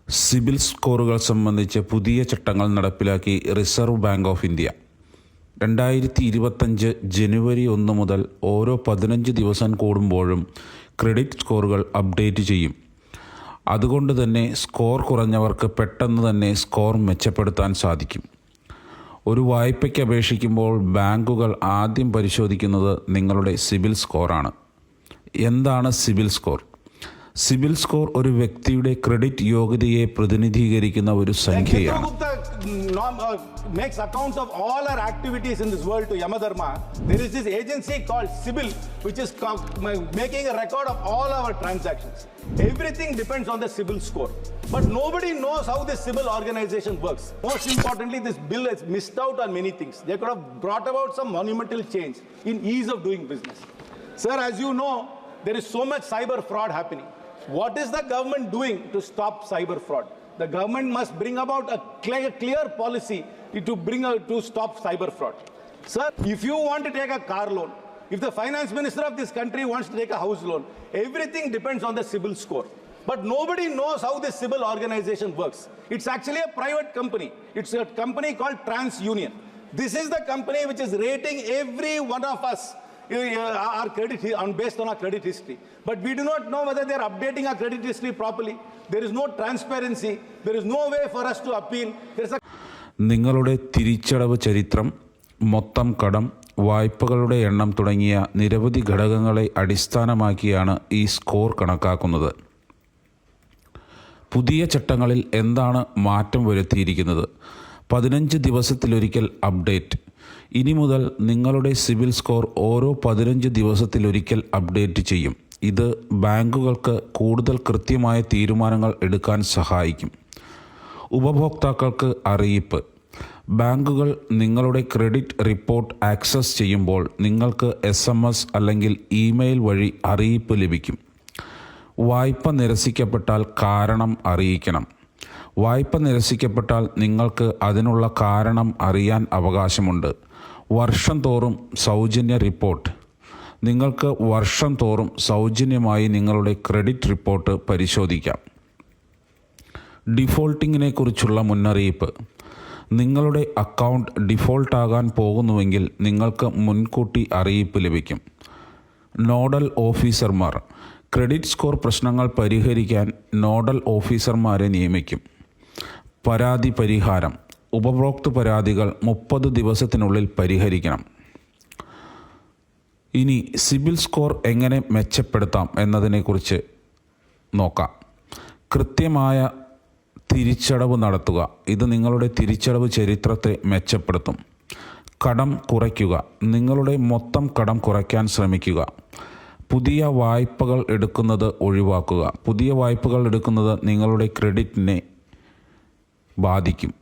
CIBIL സ്കോറുകൾ സംബന്ധിച്ച് പുതിയ ചട്ടങ്ങൾ നടപ്പിലാക്കി റിസർവ് ബാങ്ക് ഓഫ് ഇന്ത്യ. 2025 ജനുവരി 1 മുതൽ ഓരോ 15 ദിവസം കൂടുമ്പോഴും ക്രെഡിറ്റ് സ്കോറുകൾ അപ്ഡേറ്റ് ചെയ്യും. അതുകൊണ്ട് തന്നെ സ്കോർ കുറഞ്ഞവർക്ക് പെട്ടെന്ന് തന്നെ സ്കോർ മെച്ചപ്പെടുത്താൻ സാധിക്കും. ഒരു വായ്പയ്ക്ക് അപേക്ഷിക്കുമ്പോൾ ബാങ്കുകൾ ആദ്യം പരിശോധിക്കുന്നത് നിങ്ങളുടെ സിബിൽ സ്കോറാണ്. എന്താണ് സിബിൽ സ്കോർ? സിബിൽ സ്കോർ ഒരു വ്യക്തിയുടെ ക്രെഡിറ്റ് യോഗ്യതയെ പ്രതിനിധീകരിക്കുന്ന ഒരു സംഖ്യയാണ്. Makes accounts of all our activities in this world to Yamadharma. There is this agency called CIBIL, which is making a record of all our transactions. Everything depends on the CIBIL score. But nobody knows how this CIBIL organization works. Most importantly, this bill has missed out on many things. They could have brought about some monumental change in ease of doing business. Sir, as you know, there is so much cyber fraud happening. What is the government doing to stop cyber fraud? The government must bring about a clear policy to stop cyber fraud. Sir, if you want to take a car loan, if the finance minister of this country wants to take a house loan, everything depends on the CIBIL score. But nobody knows how this CIBIL organization works. It's actually a private company. It's a company called TransUnion. This is the company which is rating every one of us our credit based on our credit history. But we do not know whether they are updating our credit history properly. There is no transparency. There is no way for us to appeal. നിങ്ങളുടെ തിരിച്ചടവ് ചരിത്രം, മൊത്തം കടം, വായ്പകളുടെ എണ്ണം തുടങ്ങിയ നിരവധി ഘടകങ്ങളെ അടിസ്ഥാനമാക്കിയാണ് ഈ സ്കോർ കണക്കാക്കുന്നത്. പുതിയ ചട്ടങ്ങളിൽ എന്താണ് മാറ്റം വരുത്തിയിരിക്കുന്നത്? 15 ദിവസത്തിലൊരിക്കൽ അപ്ഡേറ്റ്. ഇനി മുതൽ നിങ്ങളുടെ സിബിൽ സ്കോർ ഓരോ 15 ദിവസത്തിലൊരിക്കൽ അപ്ഡേറ്റ് ചെയ്യും. ഇത് ബാങ്കുകൾക്ക് കൂടുതൽ കൃത്യമായ തീരുമാനങ്ങൾ എടുക്കാൻ സഹായിക്കും. ഉപഭോക്താക്കൾക്ക് അറിയിപ്പ്. ബാങ്കുകൾ നിങ്ങളുടെ ക്രെഡിറ്റ് റിപ്പോർട്ട് ആക്സസ് ചെയ്യുമ്പോൾ നിങ്ങൾക്ക് SMS അല്ലെങ്കിൽ ഇമെയിൽ വഴി അറിയിപ്പ് ലഭിക്കും. വായ്പ നിരസിക്കപ്പെട്ടാൽ കാരണം അറിയിക്കണം. വായ്പ നിരസിക്കപ്പെട്ടാൽ നിങ്ങൾക്ക് അതിനുള്ള കാരണം അറിയാൻ അവകാശമുണ്ട്. വർഷം തോറും സൗജന്യ റിപ്പോർട്ട്. നിങ്ങൾക്ക് വർഷം തോറും സൗജന്യമായി നിങ്ങളുടെ ക്രെഡിറ്റ് റിപ്പോർട്ട് പരിശോധിക്കാം. ഡിഫോൾട്ടിങ്ങിനെ കുറിച്ചുള്ള മുന്നറിയിപ്പ്. നിങ്ങളുടെ അക്കൗണ്ട് ഡിഫോൾട്ടാകാൻ പോകുന്നുവെങ്കിൽ നിങ്ങൾക്ക് മുൻകൂട്ടി അറിയിപ്പ് ലഭിക്കും. നോഡൽ ഓഫീസർമാർ. ക്രെഡിറ്റ് സ്കോർ പ്രശ്നങ്ങൾ പരിഹരിക്കാൻ നോഡൽ ഓഫീസർമാരെ നിയമിക്കും. പരാതി പരിഹാരം. ഉപഭോക്തൃ പരാതികൾ 30 ദിവസത്തിനുള്ളിൽ പരിഹരിക്കണം. ഇനി സിബിൽ സ്കോർ എങ്ങനെ മെച്ചപ്പെടുത്താം എന്നതിനെക്കുറിച്ച് നോക്കാം. കൃത്യമായ തിരിച്ചടവ് നടത്തുക. ഇത് നിങ്ങളുടെ തിരിച്ചടവ് ചരിത്രത്തെ മെച്ചപ്പെടുത്തും. കടം കുറയ്ക്കുക. നിങ്ങളുടെ മൊത്തം കടം കുറയ്ക്കാൻ ശ്രമിക്കുക. പുതിയ വായ്പകൾ എടുക്കുന്നത് ഒഴിവാക്കുക. പുതിയ വായ്പകൾ എടുക്കുന്നത് നിങ്ങളുടെ ക്രെഡിറ്റിനെ ബാധിക്കും.